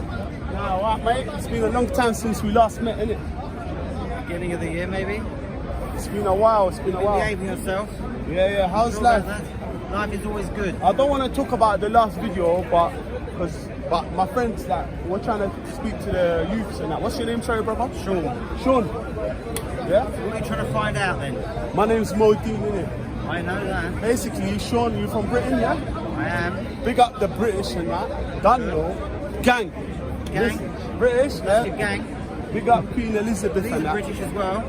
Nah, what, mate? It's been a long time since we last met, innit? Beginning of the year, maybe. It's been a while. It's been a while. Behaving yourself. Yeah. How's life? Life is always good. I don't want to talk about the last video, but my friends, like, we're trying to speak to the youths and that. What's your name, sorry, brother? Sean. Yeah? What are you trying to find out then? My name's Deen, innit? I know that. Basically, Sean, you're from Britain, yeah? I am. Big up the British and that. Done, no? Gang. Gang? British, That's yeah? your gang. Big up Queen Elizabeth These and are that. British as well.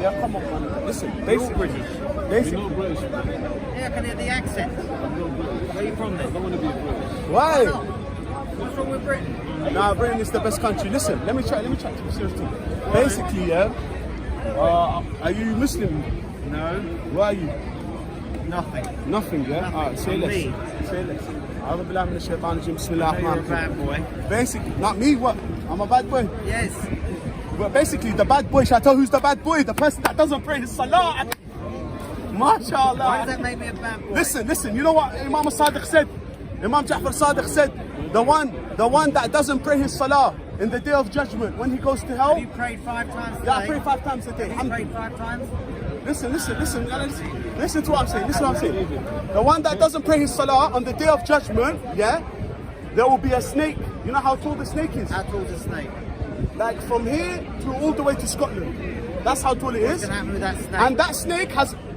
Yeah, come on, man. Listen, You're all basically. British. Basically. Yeah, I can hear the accent. Where are you from then? I don't want to be British. Why? What's wrong with Britain? Nah, Britain is the best country. Listen, let me chat to you seriously. Basically, yeah. Are you Muslim? No. Where are you? Nothing. Nothing, yeah? Nothing. Alright, say I'm less. me. Say less. A'udhu billahi minash shaitanir rajim. Bismillah I know you're a ar-Rahman bad boy. Basically, not me, what? I'm a bad boy. Yes. But basically, the bad boy, shall I tell who's the bad boy? The person that doesn't pray his salah. MashaAllah. Why does that make me a bad boy? Listen, you know what Imam Sadiq said? Imam Ja'far Sadiq said, the one that doesn't pray his salah in the day of judgment, when he goes to hell. Have you prayed 5 times today? Yeah, I pray 5 times a day. Have you prayed 5 times? Listen to what I'm saying. The one that doesn't pray his salah on the day of judgment, yeah, there will be a snake. You know how tall the snake is? How tall is a snake? Like from here to all the way to Scotland. That's how tall it is. What's going to happen with that snake? And that snake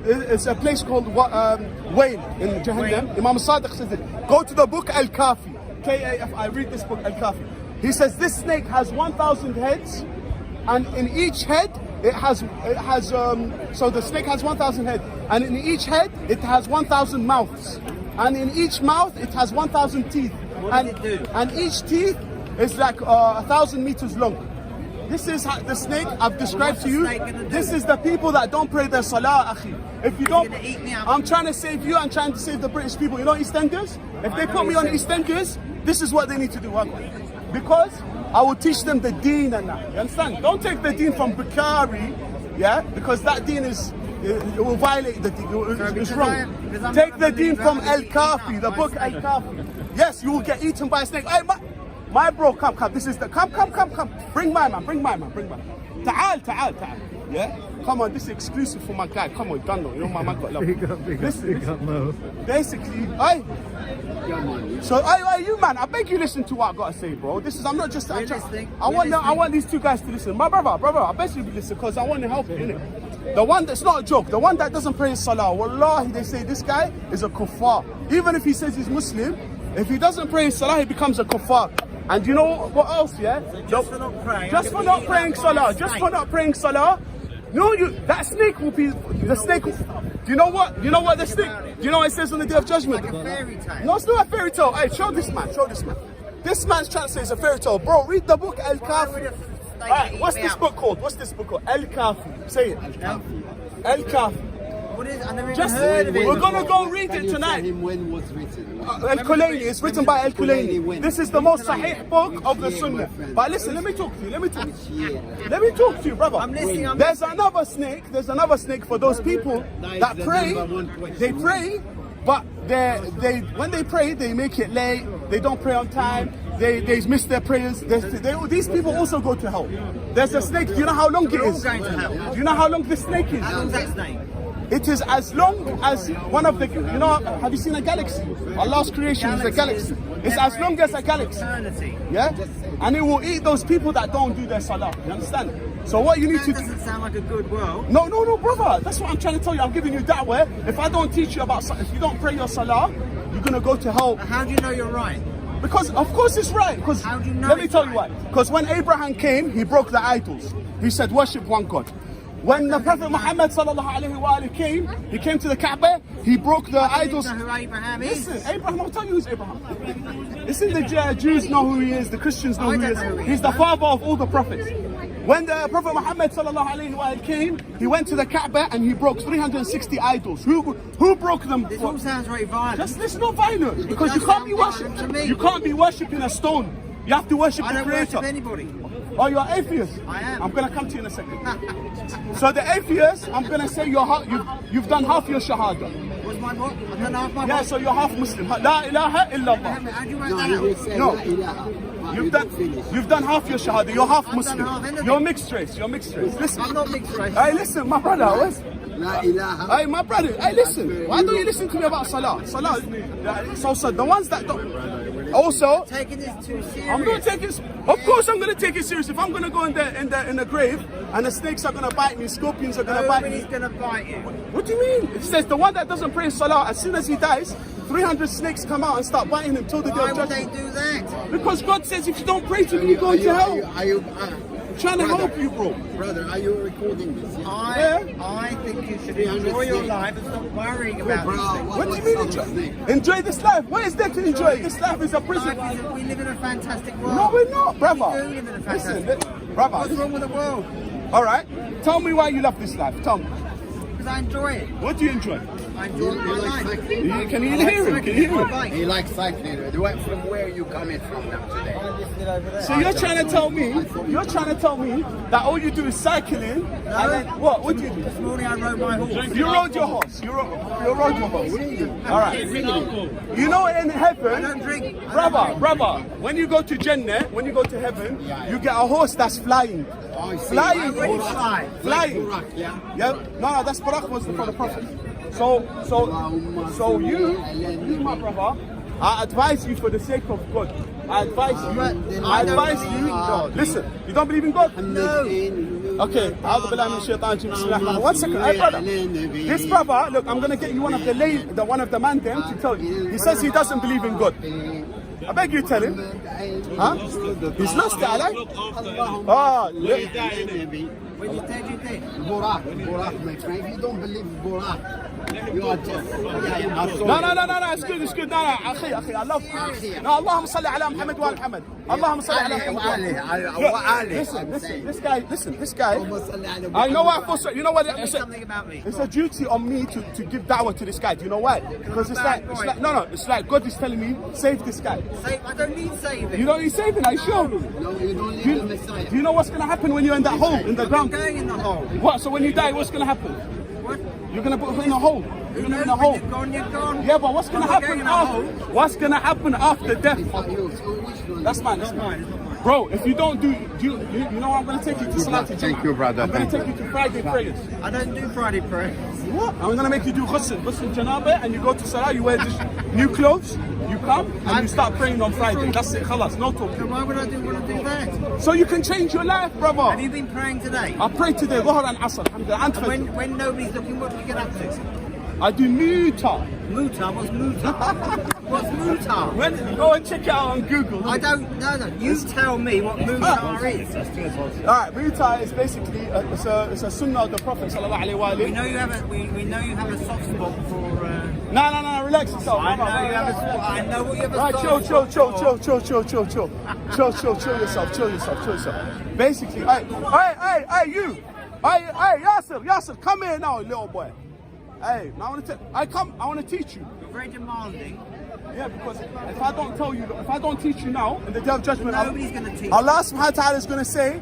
it's a place called Wayne in Jahannam. Imam Sadiq says it. Go to the book Al-Kafi. K-A-F-I. Read this book Al-Kafi. He says this snake has 1,000 heads, and in each head so the snake has 1,000 heads, and in each head it has 1,000 mouths, and in each mouth it has 1,000 teeth. What does it do? And each teeth is like 1,000 meters long. This is the snake I've described to you. This is the people that don't pray their salah, akhi. If you don't, I'm trying to save you. I'm trying to save the British people. You know EastEnders? If they put me on EastEnders, this is what they need to do. Because I will teach them the Deen and that. You understand? Don't take the Deen from Bukhari, yeah? Because that Deen it will violate the Deen. It's wrong. Take the Deen from Al-Kafi, the book Al-Kafi. Yes, you will get eaten by a snake. Hey, my bro, come. This is the come. Bring my man. Ta'al. Yeah? Come on, this is exclusive for my guy. Come on, Gando. You know my man got love. Big up, Mo. Basically, so you man, I beg you listen to what I gotta say, bro. I'm not just I want these two guys to listen. My brother, I beg you to listen because I want to help you, innit? The one that's not a joke, the one that doesn't pray his salah, wallahi, they say this guy is a kuffar. Even if he says he's Muslim, if he doesn't pray his salah, he becomes a kuffar. And you know what else, yeah? Just for not praying. Just for not praying salah. No, that snake will be the snake. Do you know what the snake? Do you know what it says on the day of judgment? Like a fairy tale. No, it's not a fairy tale. Hey, show this man. This man's trying to say it's a fairy tale, bro. Read the book Al-Kafi. Alright, what's this book called? Al-Kafi. Say it. Al-Kafi. What is it? I never even heard of it. We're gonna go read it tonight. When was written? Al-Kulayni, it's written by Al-Kulayni. This is the most sahih book of the Sunnah. But listen, let me talk to you, brother. I'm listening. There's another snake for those people that pray. They pray, but when they pray, they make it late. They don't pray on time. They miss their prayers. These people also go to hell. There's a snake. Do you know how long it is? They're all going to hell. Do you know how long this snake is? How long's that snake? It is as long as one of the, have you seen a galaxy? Allah's creation is a galaxy. It's as long as a galaxy. Yeah? And it will eat those people that don't do their salah. You understand? So what you need to do... That doesn't sound like a good world. No, brother. That's what I'm trying to tell you. I'm giving you da'wah. If I don't teach you about, if you don't pray your salah, you're going to go to hell. How do you know you're right? Because, of course it's right. Because, how do you know let me tell you why. Because when Abraham came, he broke the idols. He said, worship one God. When the Prophet Muhammad came, he came to the Kaaba, he broke the idols. You know who Abraham is? Listen, Abraham, I'll tell you who's Abraham. Listen, the Jews know who he is, the Christians know who he is. He's the father of all the prophets. When the Prophet Muhammad came, he went to the Kaaba and he broke 360 idols. Who broke them? This all sounds very violent. It's not violent, because you can't be worshipping a stone. You have to worship the Creator. I don't worship anybody. Oh, you're an atheist? I am. I'm going to come to you in a second. So the atheist, I'm going to say you've done half your shahada. What's my what? I've done half my Yeah, so you're half Muslim. La ilaha illallah. How do you write that out? No. You've done half your shahada. You're half I've Muslim. done half anything. You're mixed race. You're mixed race. Listen. I'm not mixed race. Hey, listen, my brother. La ilaha. Hey, my brother. Hey, listen. Why don't you listen to me about salah? Salah. So the ones that don't. Also, Taking this too serious. I'm gonna take it. Of course, I'm gonna take it serious. If I'm gonna go in the grave and the snakes are gonna bite me, scorpions are gonna bite me. Nobody's gonna bite you. What do you mean? It says the one that doesn't pray salah, as soon as he dies, 300 snakes come out and start biting him till the day Why of would they judgment. do that? Because God says if you don't pray to me, you go into hell. Are you I'm trying to brother, help you, bro. Brother, are you recording this? I think you should enjoy your life and stop worrying about Bro, these things. What do you mean enjoy? Enjoy this life? What is there to enjoy? This life is a prison. We live in a fantastic world. No, we're not, brother. We do live in a fantastic Listen, brother. What's wrong with the world? All right. Tell me why you love this life. Tell me. Because I enjoy it. What do you enjoy? I enjoy my life. cycling? Can you hear him? Can you hear him? Bike. He likes cycling. From where you coming from now today? So you're trying to tell me that all you do is cycling, and then what? What do you do? This morning I rode my horse. You rode your horse. You rode your horse. All right. You know, in I heaven, don't drink. brother, when you go to Jannah, when you go to heaven, you get a horse that's flying. I see. Flying Where do you horse. fly? Flying. Burak, yeah. Yeah. No, that's Barak was for the Prophet. So you, my brother, I advise you for the sake of God. I advise you. Listen, you don't believe in God? No. Okay, one second. Hey, brother. This brother, look, I'm gonna get you one of the man them to tell you. He says he doesn't believe in God. I beg you tell him. Huh? He's lost it, alright? Oh, look. When you did, you did. Burak, my friend. If you don't believe Burak, you are just. No, it's good. No, أخي, I love you. No, اللهم صل على محمد وآل محمد. اللهم صل على محمد. Listen, this guy. I know why. You know what? Something about me. It's a duty on me to give da'wah to this guy. Do you know why? Because it's like it's like God is telling me, save this guy. I don't need saving. You don't need saving, I sure. No, you don't need the Messiah. Do you know what's gonna happen when you're in that hole in the I'm ground? going in the hole. What? So when you die, what's gonna happen? What? You're gonna put in a hole. You're gonna be in a hole. You're gone. Yeah, but what's gonna I'm not happen going in a hole. after? What's gonna happen after death? That's mine. It's mine. Bro, if you don't do you know I'm gonna take you to Salati Jum'ah. Thank you, brother. I'm gonna take you to Friday prayers. I don't do Friday prayer. What? I'm gonna make you do ghusl janaba, and you go to Salah, you wear this new clothes, you come and you start praying on Friday. That's it, khalas, no So talking. why would I want to do that? So you can change your life, brother. Have you been praying today? I pray today, Dhuhr and Asr, alhamdulillah, and Fajr. When nobody's looking, what do you get up to? I do muta. Muta? What's muta? What's muta? When go and check it out on Google. I don't know. No. You tell me what muta is. Alright, muta is basically it's a sunnah of the Prophet sallallahu alaihi wa We alihi. know you have a we know you have a soft spot for. No, relax yourself. I know you have a spot. I know what you have a Right, soft spot chill yourself. Basically, hey, you. Hey, Yasser, come here now, little boy. Hey, now I want to teach you. You're very demanding. Yeah, because if I don't teach you now, in the day of judgment, Nobody's going to teach. Allah subhanahu wa ta'ala is going to say,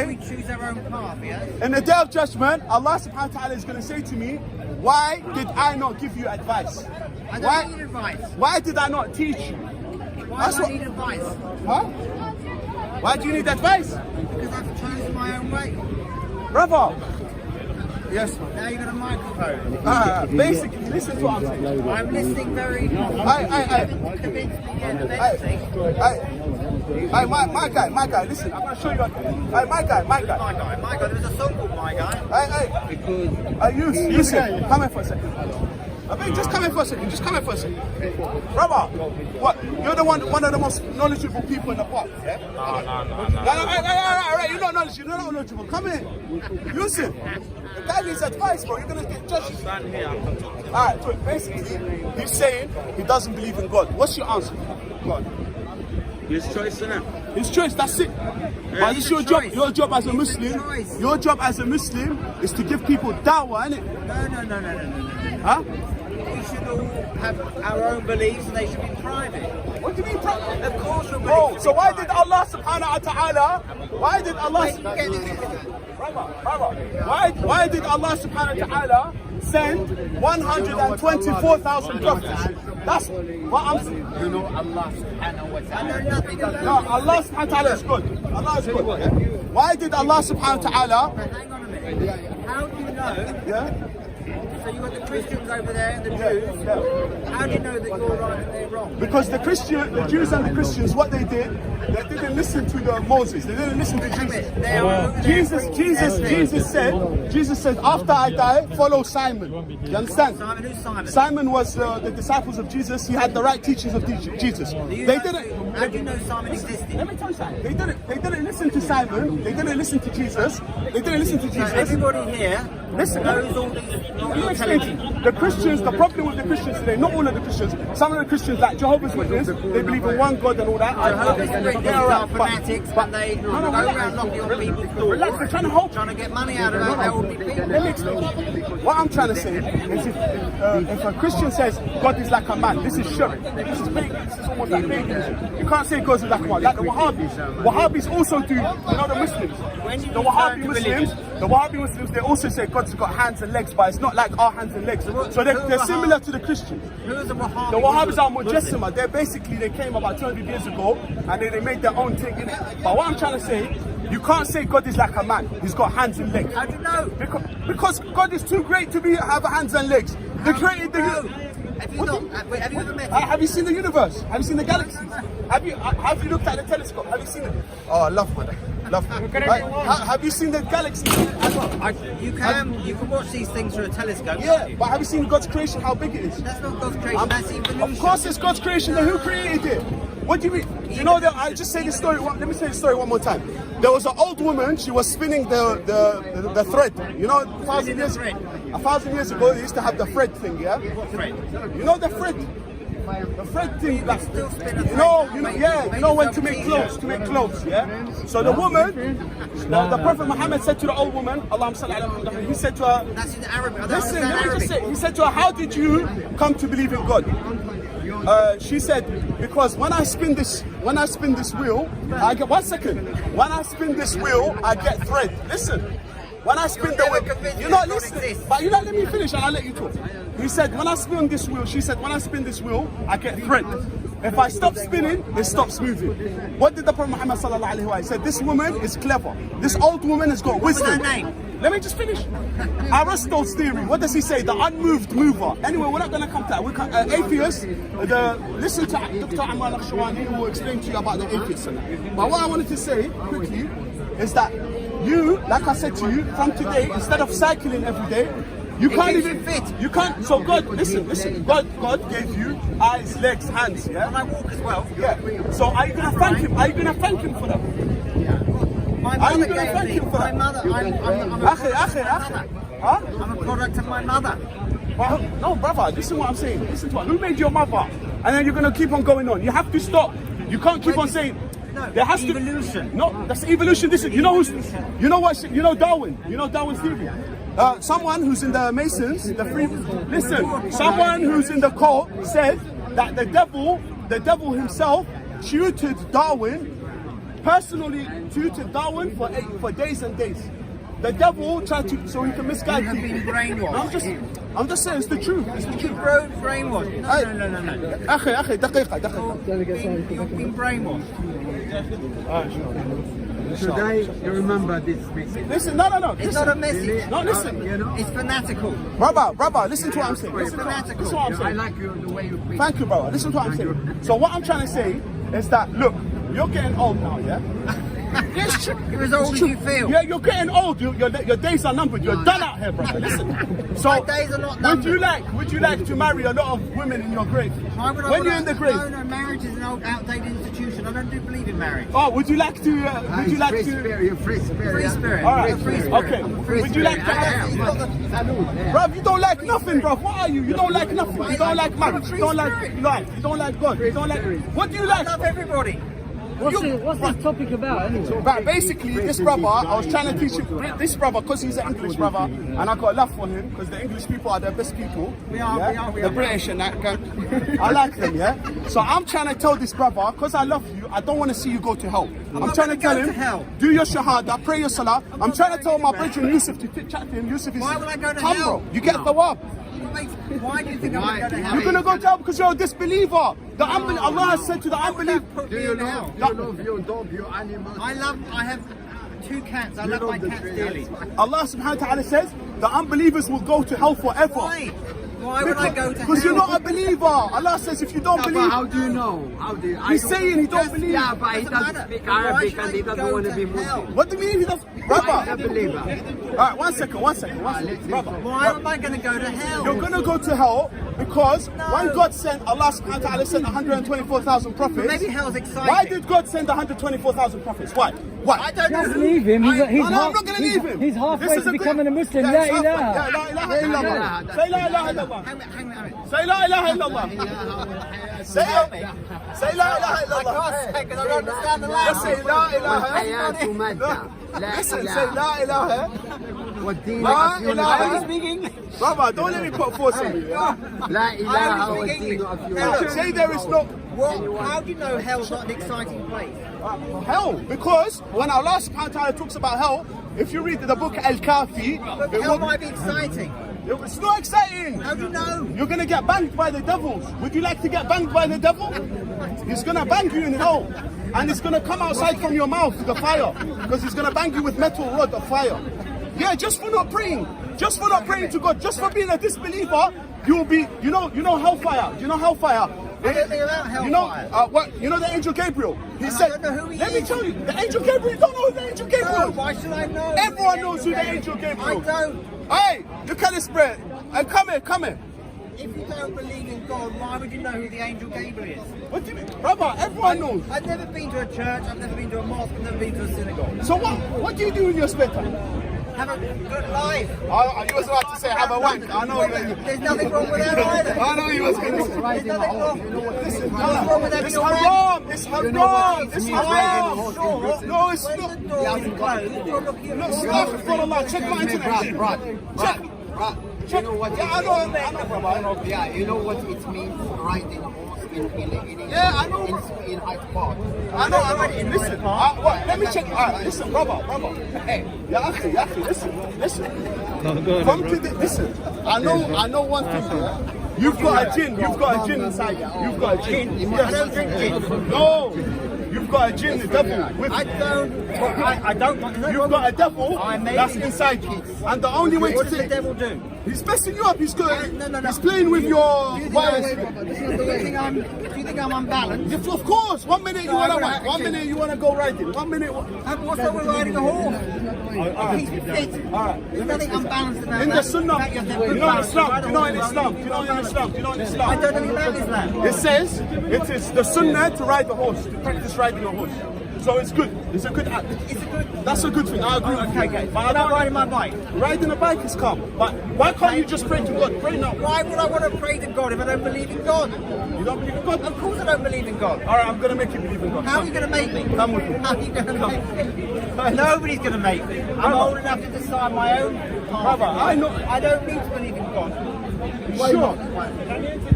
We choose our own path. Yeah. in the day of judgment, Allah subhanahu wa ta'ala is going to say to me, why did I not give you advice? I don't need advice. Why did I not teach you? Why do I need advice? Huh? Why do you need advice? Because I've chosen my own way. Brother. Yes. Now you've got a microphone. Basically, listen to what I'm saying. I'm listening very. Convinced me Hey, my guy, listen, I'm gonna show you. Hey, my guy. My guy. There's a song called My Guy. Hey, listen, come here for a second. I mean, just come here for a second. Brother, what? You're the one of the most knowledgeable people in the park. Yeah? No, you're not knowledgeable. Come here. Yusuf, the guy needs advice, bro. You're gonna get judged. Stand here, I can talk to you. Alright, so basically, he's saying he doesn't believe in God. What's your answer? God. His choice, innit? His choice, that's it. But it's your job. Your job as a Muslim. Your job as a Muslim is to give people da'wah, innit? No. Huh? We should all have our own beliefs and they should be private. What do you mean private? Of course, your beliefs Bro, should so be why private. did Allah subhanahu wa ta'ala, Wait, you get this. why did Allah subhanahu wa ta'ala sent 124,000 prophets. That's what I'm saying. You know Allah subhanahu wa ta'ala. I know nothing about No, Allah subhanahu wa ta'ala is good. Allah is good. Yeah? Why did Allah subhanahu wa ta'ala? But hang on a minute. How do you know? Yeah? So you've got the Christians over there and the Yeah, Jews. yeah. How do you know that you're right and they're wrong? Because the Jews and the Christians, what they did, they didn't listen to Moses. They didn't listen to Jesus. Jesus said, after I die, follow Simon. You understand? Simon, who's Simon? Simon was the disciples of Jesus. He had the right teachings of Jesus. They didn't. How do you know Simon existed? Let me tell you something. They didn't listen to Simon. They didn't listen to Jesus. They didn't listen to So Jesus. everybody here Listen, knows all these. let me explain to you. The Christians, the problem with the Christians today, not all of the Christians, some of the Christians like Jehovah's Witness, they believe in one God and all that. Jehovah's Witnesses Yeah, are right, fanatics and they go around knocking on people's doors, relax, they're trying to help. trying to get money out of elderly people. Let me explain. What I'm trying to say is if a Christian says God is like a man, this is shirk. This is pagan. This is almost like paganism. You can't say God is like a man. Like the Wahhabis. Wahhabis also do, the Muslims. The Wahhabi Muslims, they also say God's got hands and legs, but it's not like our hands and legs. So they're similar to the Christians. Who are the Wahhabis? The Wahhabis are Mujassima. They came about 200 years ago and they made their own thing in it. But what I'm trying to say, you can't say God is like a man. He's got hands and legs. How do you know? Because God is too great to have hands and legs. They created the Have you ever met him? Have you seen the universe? Have you seen the galaxies? Have you looked at the telescope? Have you seen it? Oh, I love man. Love. Right? Have you seen the galaxies as well? You can watch these things through a telescope. Yeah, but have you seen God's creation? How big it is? That's not God's creation. That's evolution. Of course, it's God's creation. Then who created it? What do you mean? You know that I'll just say this story. Let me say the story one more time. There was an old woman. She was spinning the thread. You know, 1,000 years ago, they used to have the thread thing. Yeah. What thread? You know the thread. The thread thing, like, Still spin a you thread. know when to make clothes, yeah? So the woman, the Prophet Muhammad said to the old woman, Allahumma salli ala Muhammad, he said to her, That's in Arabic. I don't listen, understand let me Arabic. just say, he said to her, how did you come to believe in God? She said, because when I spin this wheel, I get, one second, when I spin this wheel, I get thread. Listen. When I spin the wheel, you're not listening. But you don't let me finish and I'll let you talk. He said, when I spin this wheel, she said, when I spin this wheel, I get thread. If I stop spinning, it stops moving. What did the Prophet Muhammad sallallahu alaihi wasallam say? This woman is clever. This old woman has got wisdom. What's her name? Let me just finish. Aristotle's theory, what does he say? The unmoved mover. Anyway, we're not going to come to that. We can, atheists, listen to Dr. Ammar al-Shawani who will explain to you about the atheists. But what I wanted to say quickly is that you, like I said to you, from today, instead of cycling every day, you can't even fit. You can't. So God, listen. God gave you eyes, legs, hands. Yeah. And I walk as well. Yeah. So are you gonna thank him? Are you gonna thank him for that? My Are you mother gonna gave thank me. him for My that? mother. I'm a Akhi. Huh? I'm a product of my mother. Well, no, brother. Listen what I'm saying. Listen to what. Who made your mother? And then you're gonna keep on going on. You have to stop. You can't keep on saying. No, There has evolution. to. No, that's evolution. This is. You know who's. You know what? You know Darwin. You know Darwin's theory. Someone who's in the Masons, the free. Listen. Someone who's in the cult said that the devil himself tutored Darwin. Personally tutored Darwin for days and days. The devil tried to, so he can misguide You have people. been brainwashed. I'm just saying, it's the truth. It's the truth. Brainwashed. No. أخي دقيقة. You've been brainwashed. Should I remember this message? Listen, no. It's not a message. No, listen. You know, It's fanatical. Brother, listen to what I'm saying. It's fanatical. Listen to what I'm I saying. like the way you preach. Thank you, brother. Listen to what I'm saying. So what I'm trying to say is that, look, you're getting old now, yeah? Yes, You're as old as you feel. Yeah, you're getting old. Your days are numbered. You're done out here, brother. Listen. So, My days are not would you numbered. like to marry a lot of women in your grave? Why would I When you're wanna- in the grave? No, marriage is an old, outdated institution. I don't believe in marriage. Oh, would you like to? Would you like Free to? spirit, you're free spirit. Free yeah? spirit. All right. You're a free spirit. Okay. I'm a free Would you like spirit. to? He's got the- Bruv, you don't like nothing, bruv. What are you? You don't like nothing. You don't like marriage. You don't like life. You don't like God. You don't like. What do you I like? love everybody. What's this topic about anyway? But basically, this brother, I was trying to teach him, this brother, because he's an English brother, and I got love for him, because the English people are the best people. We are. The British and that gang. I like them, yeah? So I'm trying to tell this brother, because I love you, I don't want to see you go to hell. I'm trying to tell him, do your shahada, pray your salah. I'm trying to tell my brother Yusuf to chat to him. Yusuf is, Why would I go to come, hell? bro. You get the thawab. Why do you think I'm going to go to hell? You're going to go to hell because you're a disbeliever. Allah has said to the unbeliever. Do you love your dog, your animal? I have 2 cats. I love my cats dearly. Allah subhanahu wa ta'ala says the unbelievers will go to hell forever. Why? Why would I go to hell? Because you're not a believer. Allah says if you don't believe. But how do you know? How do you? He's saying he don't believe. Yeah, but he doesn't speak Arabic and he doesn't want to be Muslim. What do you mean he doesn't? He's a Brother. believer. Alright, one second. Brother. Why am I going to go to hell? You're going to go to hell because when God sent, Allah subhanahu wa ta'ala sent 124,000 prophets. Maybe hell's exciting. Why did God send 124,000 prophets? Why? I don't know. Just leave him. No, I'm not going to leave him. He's halfway This is to a becoming a Muslim. Yeah, La it's ilaha. halfway. Yeah, la ilaha illallah. Say la ilaha illallah. Hang on. Say la ilaha illallah. Say it. Say la ilaha illallah. I don't understand the Just language. say la ilaha. الحياة مادة. لا Listen, say إله. la ilaha. والدين La أفيون ilaha. العالم. Brother, don't let me put force on you. Yeah? لا إله والدين أفيون العالم. Say there is no Well, how do you know hell's not an exciting place? hell, because when Allah subhanahu wa ta'ala talks about hell, if you read the book Al-Kafi, But hell might be exciting. it's not exciting. How do you know? You're gonna get banged by the devils. Would you like to get banged by the devil? He's gonna bang you in hell, and he's gonna come outside from your mouth, the fire, because he's gonna bang you with metal rod of fire. Yeah, just for not praying, just for not praying to God, just for being a disbeliever, you'll be, you know hellfire. You know hellfire. I don't think about hellfire. You know what? You know the angel Gabriel. He said, don't know who he "Let me is. tell you, the angel Gabriel. You don't know who the angel Gabriel No, is. why should I know? Everyone knows who the angel Gabriel. I don't. Hey, look at this bread. And come here. If you don't believe in God, why would you know who the angel Gabriel is? What do you mean, brother? Everyone knows. I've never been to a church, I've never been to a mosque, I've never been to a synagogue. So what do you do in your spare time? Have a good life. You was about to say have a wank. I know you. There's nothing wrong with that either. I know you was going to say. There's nothing wrong. Listen, Nothing wrong with having it's a wank. haram. It's haram. It's haram. Sure. No, it's When not. the door is closed, you're looking No, at the astaghfirullah. Check my internet. Check. You know what? Yeah, I know, brother. Yeah, you know what it means riding a horse in Yeah, I know. in Hyde Park. I know. Listen, what? Let me check. Listen, brother. Hey, ya akhi, listen. Come to the, listen. I know one thing. Yeah? You've got a jinn inside you. You've got a jinn. I don't drink gin. No, you've got a jinn, the devil. With I don't. You've got a devil I may that's be- inside you, and the only way to What does the take devil do? he's messing you up. He's good. No. He's playing with your Do you wires. think I'm unbalanced? Yes, of course. 1 minute you No, wanna I ride. 1 minute you wanna go riding. 1 minute. What's wrong with riding a horse? He's fit. Alright. There's nothing unbalanced about In that. the Sunnah, That you have to you put know in balance Islam, right you know on in the Islam, road. you know in Islam, you know in I Islam. don't know about Islam. It says it is the Sunnah to ride the horse, to practice riding a horse. So it's good. It's a good act. It's a good. That's a good thing. I agree with you. Okay. But What I about don't riding my bike? riding a bike is calm. But why can't you just pray to God? Pray now. Why would I want to pray to God if I don't believe in God? You don't believe in God? Of course I don't believe in God. All right, I'm gonna make you believe in God. How are you going to make me? Come with me. How are you going to make me? Nobody's going to make me. I'm old enough to decide my own path. Brother, I know. I don't need to believe in God. Sure.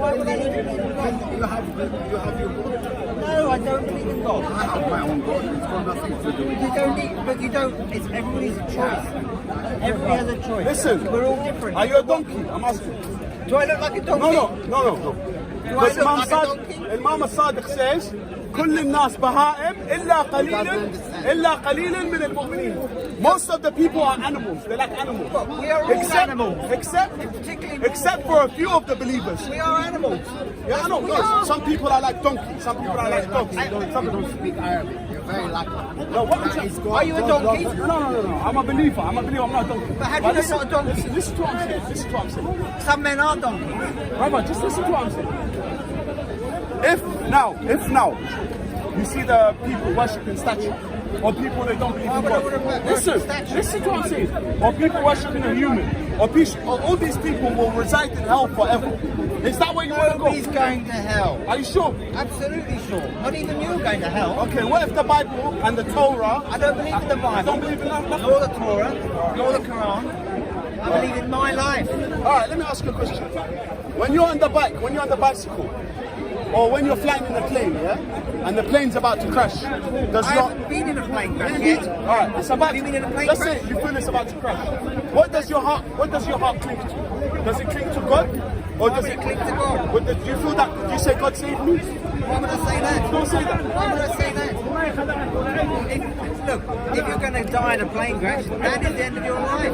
Why would I need to believe in God? You have your God. No, I don't believe in God. I have my own God. It's got nothing to do with You don't need, but you don't. It's everybody's a choice. Everybody has a choice. Listen. We're all different. Are you a donkey? I'm asking. Do I look like a donkey? No. Do I Because look like a donkey? Imam Sadiq says كل الناس بهائم إلا قليل من المؤمنين. Most of the people are animals. They're like animals. Well, we are all animals. Particularly Except for a few of the believers. we are animals. Yeah, I know. We No, are. some people are like donkeys. Some people are like dogs. Some don't speak Arabic. You're very lucky. No, what I'm saying. Are you a donkey? No. I'm a believer. I'm not a donkey. But how do you know you're not a donkey? Listen to what I'm saying. Some men are donkeys. Brother, just listen to what I'm saying. If now, You see the people worshipping statues, or people that don't believe in God. Listen to what I'm saying. Or people worshipping a human, or all these people will reside in hell forever. Is that where you want to go? Nobody's going to hell. Are you sure? Absolutely sure. Not even you are going to hell. Okay, what if the Bible and the Torah? I don't believe in the Bible. I don't believe in that. Nor the Torah, nor the Quran. I believe in my life. Alright, let me ask you a question. When you're on the bike, when you're on the bicycle, or when you're flying in a plane, yeah? And the plane's about to crash, does I your... haven't been in a plane crash yet. Alright, it's about Have you been in a plane let's crash? say you feel it's about to crash. What does your heart cling to? Does it cling to God? Or Why does would it it cling to God? Do you feel that? Do you say God saved me? Why would I say that? Don't say that. Why would I say that? Look, if you're going to die in a plane crash, that is the end of your life.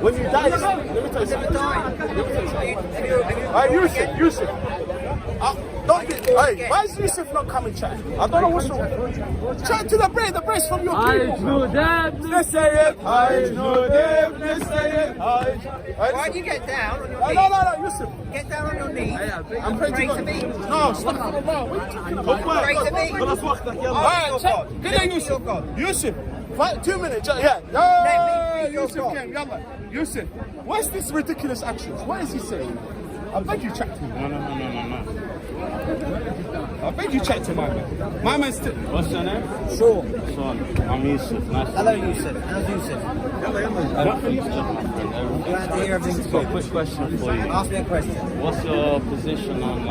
When you die, let me tell you You'll never something. die. Hey, Yusuf. Don't get. Hey, why is Yusuf not coming chat? I don't know what's wrong. Chat to the brace from your people. Let's say it. I know them. Let's say it. Why do you get down on your knees? No, Yusuf. Get down on your knees. I'm praying Pray to to me. God. No, stop. What are you talking about? Pray to me. Alright, check. Get in, Yusuf. God. Yusuf. 2 minutes. Yeah. Let me be your Yusuf God. came. Yalla. Yusuf. What's this ridiculous actions? What is he saying? I beg you chat to him. No. I beg you chat to my man. My man's still. What's your name? Sure. Son, I'm Yusuf. Nice Hello, Yusuf. How's Yusuf? Everything's good, my friend. Glad to hear everything's Just got a good. quick question for you. Ask me a question. What's your position on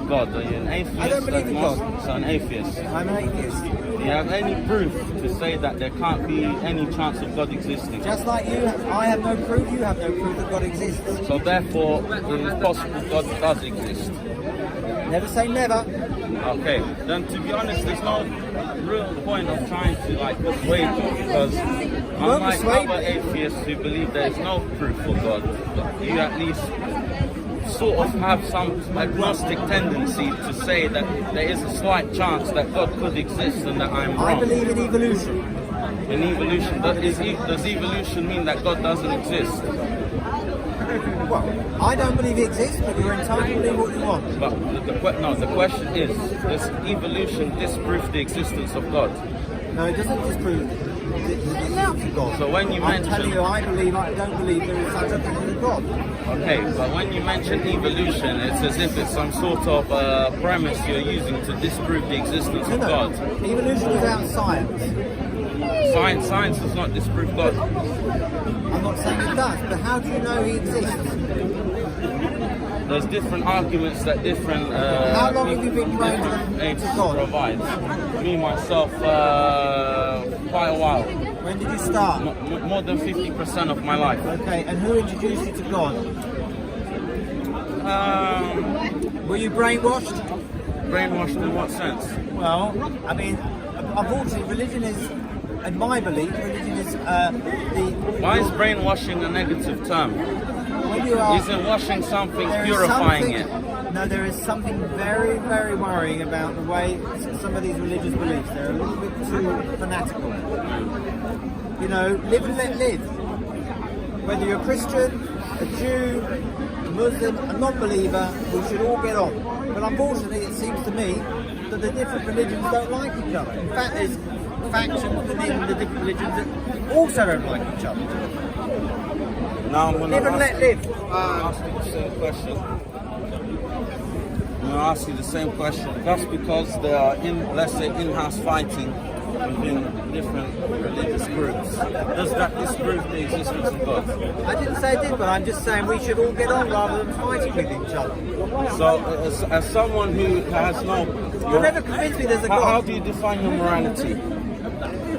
God? Are you an atheist? I don't believe in God. So an atheist. I'm an atheist. Do you have any proof to say that there can't be any chance of God existing? Just like you, I have no proof, you have no proof that God exists. So therefore, it is possible God does exist. Never say never. Okay, then to be honest, there's no real point of trying to persuade you, because unlike persuade other me. atheists who believe there is no proof for God, you at least sort of have some agnostic tendency to say that there is a slight chance that God could exist and that I'm I wrong. believe in evolution. In evolution, does evolution mean that God doesn't exist? Well, I don't believe he exists, but you're entitled to believe what you want. But the question is, does evolution disprove the existence of God? No, it doesn't disprove the existence of God. So when you I'm telling mention... you, I don't believe there is such a thing as a God. Okay, but when you mention evolution, it's as if it's some sort of premise you're using to disprove the existence of God. Evolution is out of science. Science does not disprove God. I'm not saying it does, but how do you know he exists? There's different arguments that different How long have you been praying to aims God? provide. Me, myself, quite a while. When did you start? More than 50% of my life. Okay, and who introduced you to God? Were you brainwashed? Brainwashed in what sense? Well, I mean, unfortunately, religion is, in my belief, religion is Why is brainwashing a negative term? when you are... Isn't washing something there is purifying it? something- No, there is something very, very worrying about the way some of these religious beliefs. They're a little bit too fanatical. You know, live and let live. Whether you're a Christian, a Jew, a Muslim, a non-believer, we should all get on. But unfortunately, it seems to me that the different religions don't like each other. In fact, there's factions within the different religions that also don't like each other. Now I'm going Live and let live. ask you the same question. I'm going to ask you the same question. That's because there are, let's say, in-house fighting within different religious groups. Does that disprove the existence of God? I didn't say it did, but I'm just saying we should all get on rather than fighting with each other. So, as someone who has no... You'll never convince me there's a God. How do you define your morality?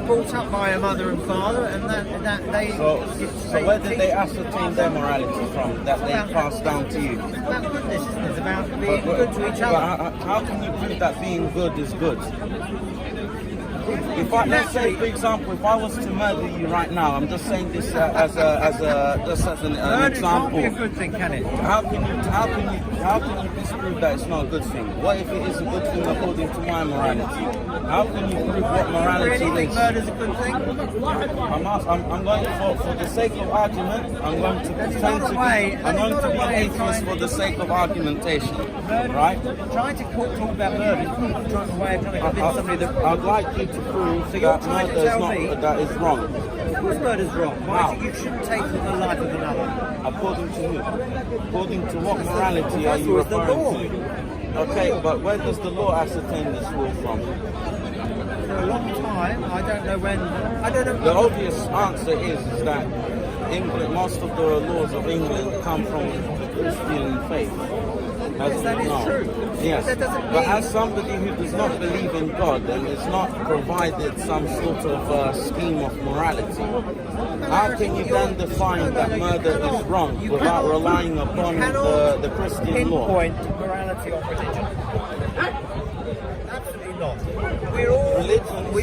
Brought up by a mother and father, and that they. So where did they ascertain their morality from, that they passed down to you? It's about goodness, isn't it? It's about being good to each other. But how can you prove that being good is good? If I, let's say, for example, if I was to murder you right now, I'm just saying this just as an Murder example. can't be a good thing, can it? How can you disprove that it's not a good thing? What if it is a good thing according to my morality? How can you prove what morality Really think is? murder's a good thing? I'm going for the sake of argument. I'm going to pretend to be. I'm going to be an atheist for the sake of argumentation, right? Trying to talk about murder is a way of trying to convince somebody that I'd like you to prove So you're that trying to murder is tell not me- that is wrong. of course murder's wrong. Why How? do you shouldn't take the life of another? According to who? According to what morality are you That's the referring law. to? Okay, but where does the law ascertain this rule from? For a long time, I don't know when. I don't know. The obvious answer is that England, most of the laws of England come from the Christian faith. Yes, that is true. Yes, But that doesn't but mean- as somebody who does not believe in God and is not provided some sort of scheme of morality, how can you then define that murder is wrong without relying upon the Christian law? Pinpoint morality of religion. Absolutely not. We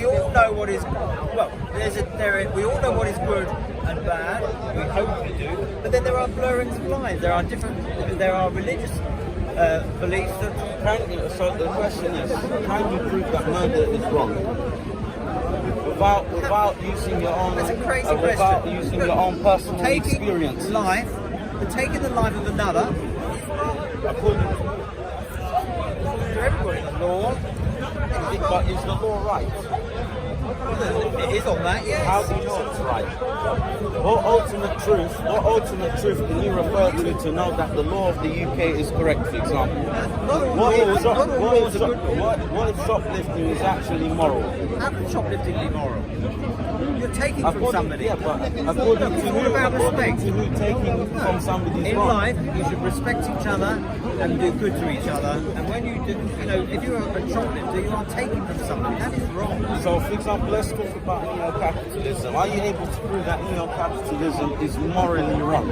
all know what is well. We all know what is good and bad. We hope we do. But then there are blurring lines. There are religious beliefs that. So the question is, can you prove that murder is wrong without using your own That's a crazy without question. using your own personal Taking experience? taking the life of another. According To everybody, the law. but is the law right? It is on that, yes. How do you know it's right? What ultimate truth can you refer to know that the law of the UK is correct, for example? What if shoplifting is actually moral? How can shoplifting be moral? You're taking from somebody. Yeah, but according to It's all about respect. taking from somebody's In wrong? life, you should respect each other and do good to each other. And when you do, if you're a shoplifter, you are taking from somebody. That is wrong. So, for example, let's talk about neo-capitalism. Are you able to prove that neo-capitalism is morally wrong?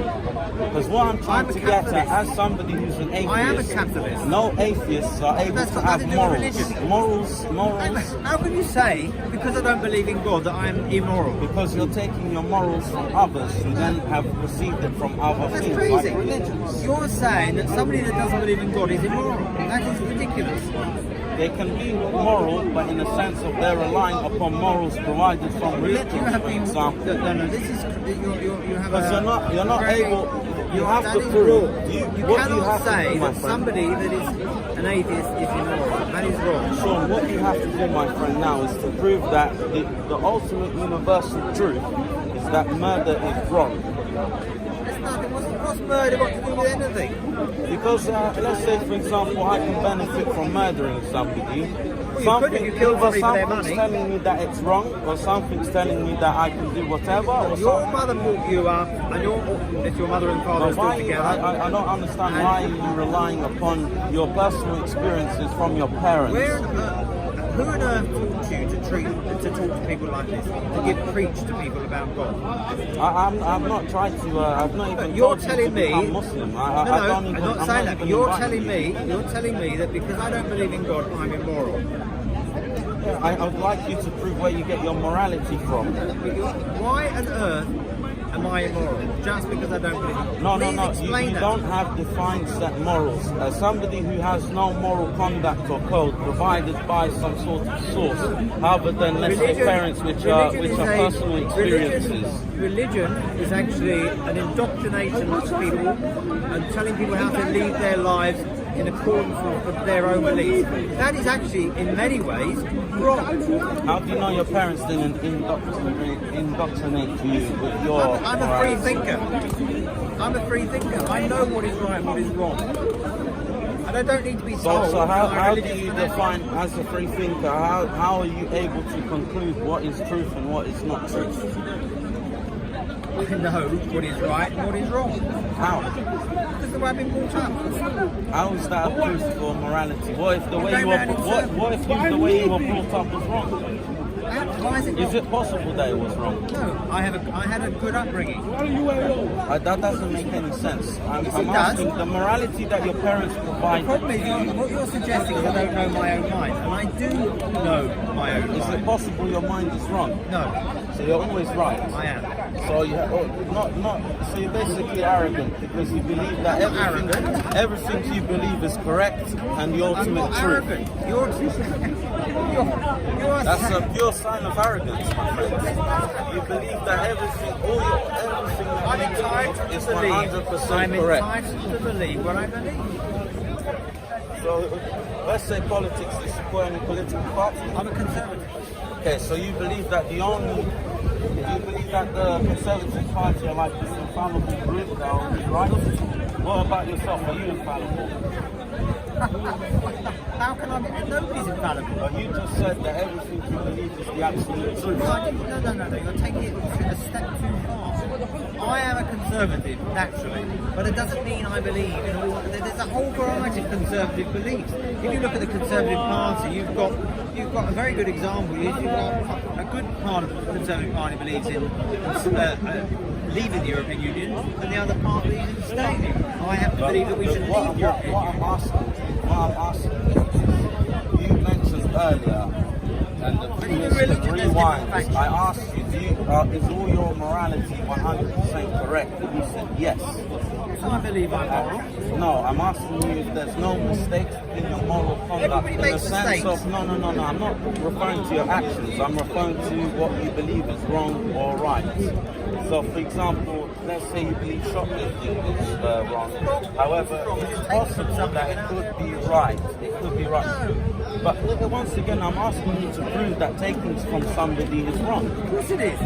Because what I'm trying I'm a to get at, capitalist. as somebody who's an atheist, I am a capitalist. no atheists are able That's to got have nothing to do with morals. religion. Morals, How can you say, because I don't believe in God, that I am immoral? because you're taking your morals from others who then have received it from other That's things, crazy. like religions. You're saying that somebody that doesn't believe in God is immoral. That is ridiculous. They can be moral, but in the sense of they're relying upon morals provided from religion, You have for been. example. No, this is you have Because you're not very- able. You have that to is prove. wrong. You You what you cannot have to say do, my that friend. somebody that is an atheist is immoral. That is wrong. Sean, what you have to do, my friend, now is to prove that the ultimate universal truth is that murder is wrong. That's nothing. What's murder got to do with anything? Because let's say, for example, I can benefit from murdering somebody. Well, you could if you killed Either somebody for their something's money. telling me that it's wrong, or something's telling me that I can do whatever. Or Your something. mother brought you up, and if your mother and father are But still why? together. I don't understand why you're relying upon your personal experiences from your parents. Who on earth taught you to talk to people like this, to preach to people about God? I'm not trying to. I've not even. You're told you telling to me. become Muslim. No, I no, don't even, I'm not I'm saying that. even You're inviting telling you. me that because I don't believe in God, I'm immoral. I would like you to prove where you get your morality from. Why on earth am I immoral? Just because I don't believe in God? No. Please explain You that. don't have defined set morals. As somebody who has no moral conduct or code provided by some sort of source, other than let's say parents, which are personal experiences. Religion is actually an indoctrination of people and telling people how to lead their lives in accordance with their own beliefs. That is actually, in many ways, wrong. How do you know your parents didn't indoctrinate you with your I'm a free thinker. I'm a free thinker. I know what is right and what is wrong. And I don't need to be told. So how by a do religious you fanatic. define, as a free thinker, how are you able to conclude what is truth and what is not truth? I know what is right and what is wrong. How? Because the way I've been brought up. How is that a proof for morality? What if the way Going you were round in what if the way you were brought up was wrong? Why is it wrong? Is it possible that it was wrong? No, I had a good upbringing. That doesn't make any sense. I'm Yes, it asking does. the morality that your parents The provided. problem is, what you're suggesting is I don't know my own mind, and I do know my own Is it mind. possible your mind is wrong? No, So you're always right. I am. So so you're basically arrogant because you believe that I'm not everything you believe is correct and the I'm ultimate not truth. arrogant. You're That's a pure sign of arrogance, my friend. You believe that everything I'm that entitled is to believe. 100% I'm correct. entitled to believe what I believe. So let's say politics, you support any political party. I'm a conservative. Okay, so you believe that the Conservative Party are like this infallible group that are always right? What about yourself? Are you infallible? How can I be? Nobody's infallible. But you just said that everything you believe is the absolute truth. No. You're taking it a step too far. I am a conservative, naturally, but it doesn't mean I believe in all. There's a whole variety of conservative beliefs. If you look at the Conservative Party, you've got a very good example. You've got a good part of the Conservative Party believes in leaving the European Union, and the other part believes in staying. I have to believe that we should leave the European Union. What I'm asking, you mentioned earlier, and the previous rewind, I asked you, is all your morality 100% correct? And you said yes. I believe I'm moral. No, I'm asking you if there's no mistakes in your moral conduct. Everybody in makes the sense mistakes. of, no, I'm not referring to your actions. I'm referring to what you believe is wrong or right. So, for example, let's say you believe shoplifting is wrong. However, it's possible that it could be right. It could be right. But once again, I'm asking you to prove that taking from somebody is wrong. Of course it is.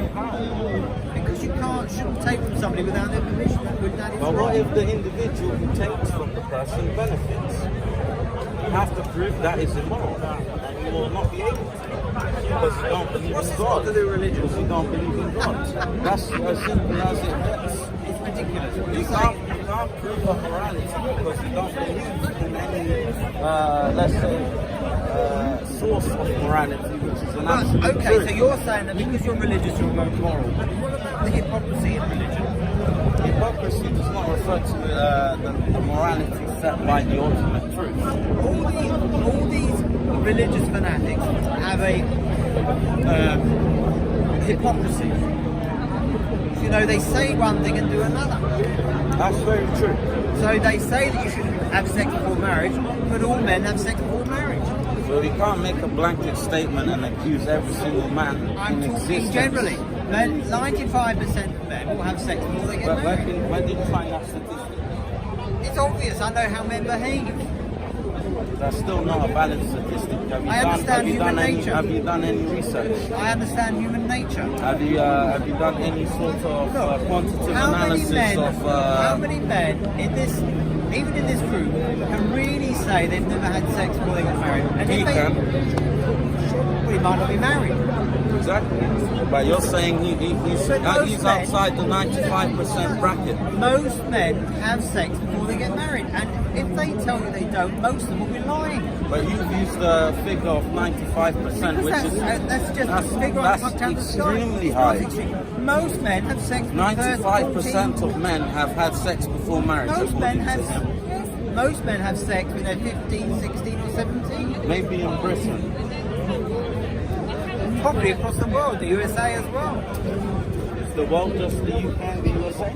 Because you shouldn't take from somebody without their permission. That is But what wrong. if the individual who takes from the person benefits? You have to prove that is immoral, and you will not be able to. Because you don't believe What's in this got God. to do with religion? Because you don't believe in God. That's as simple as it gets. It's ridiculous. You can't prove a morality because you don't believe in any, let's say, source of morality, which is an absolute Okay, truth. so you're saying that because you're religious, you're more moral. But what about the hypocrisy in religion? Hypocrisy does not refer to the morality set by the ultimate truth. All these religious fanatics have a hypocrisy. You know, they say one thing and do another. That's very true. So they say that you should have sex before marriage, but all men have sex before marriage. So you can't make a blanket statement and accuse every single man I'm in talking existence. generally. Men, 95% of men will have sex before they get But married. when did you find that statistic? It's obvious. I know how men behave. That's still not a valid statistic. I understand human nature. Have you done any research? I understand human nature. Have you done any sort of quantitative How analysis how of? many men in this, even in this group, can really say they've never had sex before they got married? And He if they, can. well, he might not be married. Exactly. But you're saying he's most men- outside the 95% bracket. Most men have sex before they get married, and if they tell you they don't, most of them will be lying. But you've used the figure of 95%, which is That's just a figure that's on the extremely It's not high. extreme. Most men have sex before 95% of men have had sex before marriage. Most men according have to him. most men have sex when they're 15, 16 or 17. Maybe in Britain. Probably across the world, the USA as well. Is the world just the UK and the USA?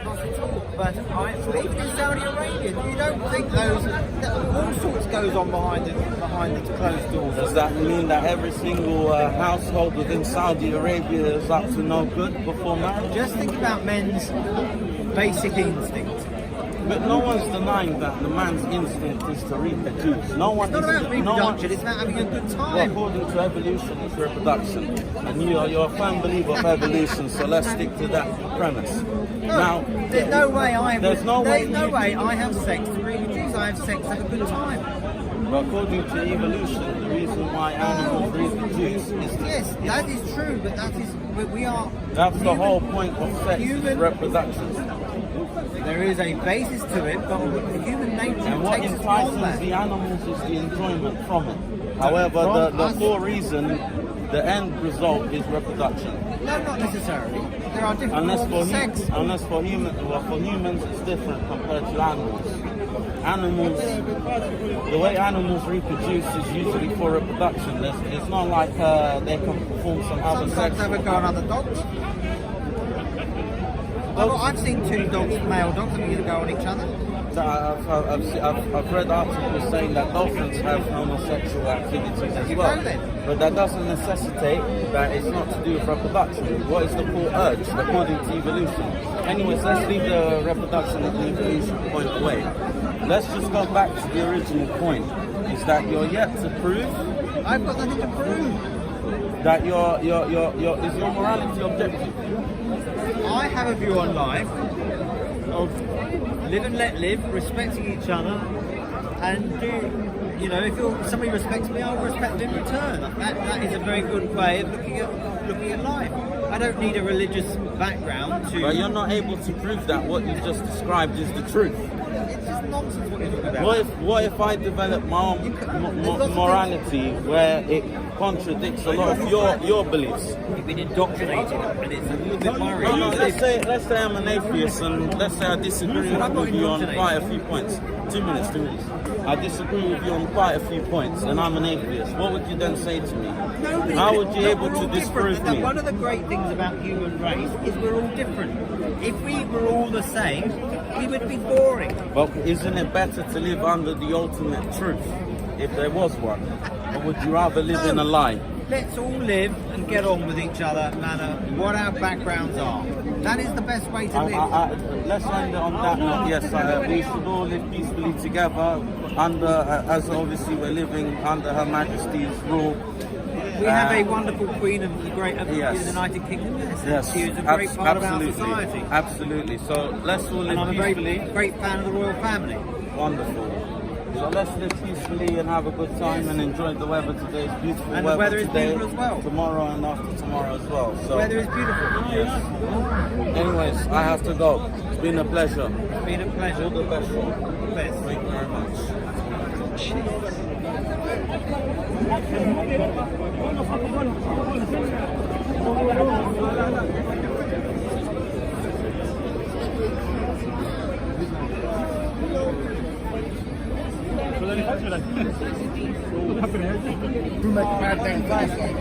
Not at all. But even in Saudi Arabia, you don't think that all sorts goes on behind the closed doors. Does that mean that every single household within Saudi Arabia is up to no good before marriage? Just think about men's basic instinct. But no one's denying that the man's instinct is to reproduce. No one It's not is. about reproduction, it's about having a good Well, time. according to evolution, it's reproduction, and you're a firm believer of evolution. So let's stick to that premise. Now, There's no way I have sex to reproduce. I have sex to have a good time. But according to evolution, the reason why animals reproduce is Yes, that is true, but we are. that's the whole point of sex, is human- reproduction. There is a basis to it, but human nature And what takes us beyond entices that. the animals is the enjoyment from it. However, the core reason, the end result is reproduction. No, not necessarily. There are different Unless forms of sex. for humans it's different compared to animals. Animals, the way animals reproduce is usually for reproduction. It's not like they can perform some other Some sex. dogs never go on other dogs. I've seen two dogs, male dogs, that either go on each other. I've read articles saying that dolphins have homosexual activities as well, but that doesn't necessitate that it's not to do with reproduction. What is the core urge according to evolution? Anyways, let's leave the reproduction and the evolution point away. Let's just go back to the original point, is that you're yet to prove. I've got nothing to prove. That is your morality objective? I have a view on life of live and let live, respecting each other, and if somebody respects me, I'll respect them in return. That is a very good way of looking at life. I don't need a religious background to. But you're not able to prove that what you've just described is the truth. It's just nonsense what you're talking about. What if I develop my own morality where it contradicts a lot of your beliefs? You've been indoctrinated, and it's a little bit worrying. No, let's say I'm an atheist, and let's say I disagree with you on quite a few points. 2 minutes. I disagree with you on quite a few points, and I'm an atheist. What would you then say to me? How would you be able to disprove me? One of the great things about human race is we're all different. If we were all the same, we would be boring. But isn't it better to live under the ultimate truth, if there was one? Or would you rather live in a lie? Let's all live and get on with each other, no matter what our backgrounds are. That is the best way to live. Let's end it on that note. Yes, we should all live peacefully together under, as obviously we're living under Her Majesty's rule. We have a wonderful Queen of the United Kingdom. Yes, she is a great part of our society. Absolutely. So let's all live I'm peacefully. a great fan of the royal family. Wonderful. So let's live peacefully and have a good time and enjoy the weather today. It's beautiful And weather the weather is today, beautiful as well. Tomorrow and after tomorrow as well. So, The weather is beautiful. Yes. Anyways, I have to go. It's been a pleasure. It's been a pleasure. All the best. All the best. Thank you very much.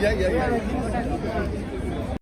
Yeah.